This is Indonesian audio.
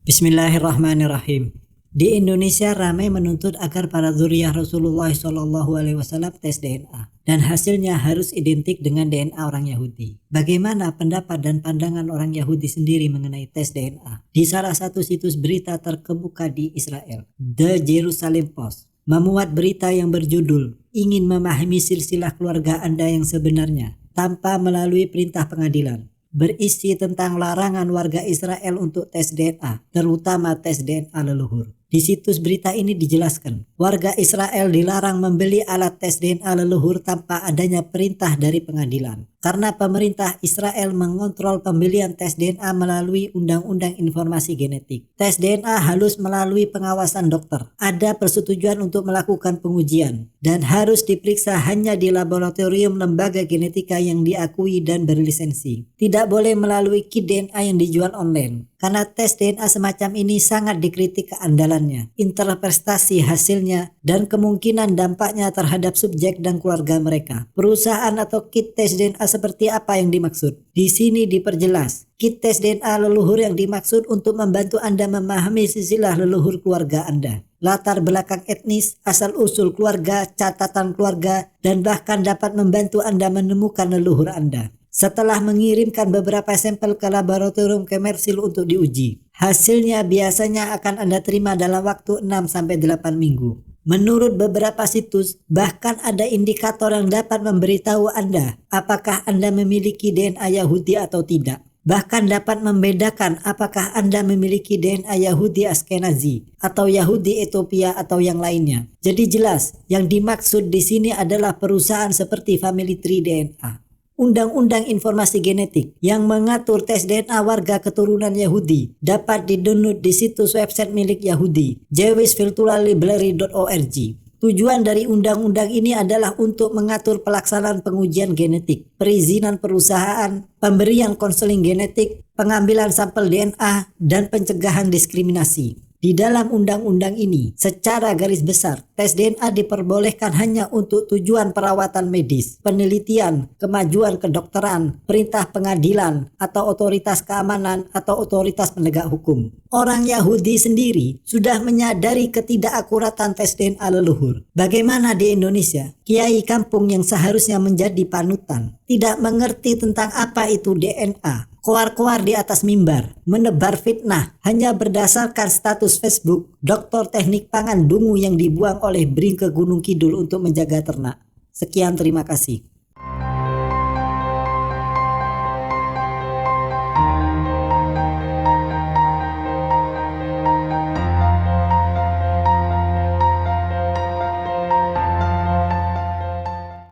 Bismillahirrahmanirrahim. Di Indonesia ramai menuntut agar para dzurriyyah Rasulullah SAW tes DNA dan hasilnya harus identik dengan DNA orang Yahudi. Bagaimana pendapat dan pandangan orang Yahudi sendiri mengenai tes DNA? Di salah satu situs berita terkemuka di Israel, The Jerusalem Post, memuat berita yang berjudul "Ingin memahami silsilah keluarga Anda yang sebenarnya tanpa melalui perintah pengadilan", berisi tentang larangan warga Israel untuk tes DNA, terutama tes DNA leluhur. Di situs berita ini dijelaskan, warga Israel dilarang membeli alat tes DNA leluhur tanpa adanya perintah dari pengadilan. Karena pemerintah Israel mengontrol pembelian tes DNA melalui Undang-Undang Informasi Genetik. Tes DNA harus melalui pengawasan dokter. Ada persetujuan untuk melakukan pengujian dan harus diperiksa hanya di laboratorium lembaga genetika yang diakui dan berlisensi. Tidak boleh melalui kit DNA yang dijual online. Karena tes DNA semacam ini sangat dikritik keandalannya, interpretasi hasilnya, dan kemungkinan dampaknya terhadap subjek dan keluarga mereka. Perusahaan atau kit tes DNA seperti apa yang dimaksud? Di sini diperjelas, kit tes DNA leluhur yang dimaksud untuk membantu Anda memahami silsilah leluhur keluarga Anda, latar belakang etnis, asal-usul keluarga, catatan keluarga, dan bahkan dapat membantu Anda menemukan leluhur Anda. Setelah mengirimkan beberapa sampel ke laboratorium komersil untuk diuji, hasilnya biasanya akan Anda terima dalam waktu 6-8 minggu. Menurut beberapa situs, bahkan ada indikator yang dapat memberitahu Anda apakah Anda memiliki DNA Yahudi atau tidak. Bahkan dapat membedakan apakah Anda memiliki DNA Yahudi Ashkenazi atau Yahudi Ethiopia atau yang lainnya. Jadi jelas, yang dimaksud di sini adalah perusahaan seperti Family Tree DNA. Undang-Undang Informasi Genetik yang mengatur tes DNA warga keturunan Yahudi dapat di-download di situs website milik Yahudi, jewishvirtuallibrary.org. Tujuan dari undang-undang ini adalah untuk mengatur pelaksanaan pengujian genetik, perizinan perusahaan, pemberian konseling genetik, pengambilan sampel DNA, dan pencegahan diskriminasi. Di dalam undang-undang ini, secara garis besar, tes DNA diperbolehkan hanya untuk tujuan perawatan medis, penelitian, kemajuan kedokteran, perintah pengadilan, atau otoritas keamanan, atau otoritas penegak hukum. Orang Yahudi sendiri sudah menyadari ketidakakuratan tes DNA leluhur. Bagaimana di Indonesia? Kiai kampung yang seharusnya menjadi panutan tidak mengerti tentang apa itu DNA. Koar-koar di atas mimbar, menebar fitnah hanya berdasarkan status Facebook doktor teknik pangan dungu yang dibuang oleh Bring ke Gunung Kidul untuk menjaga ternak. Sekian, terima kasih.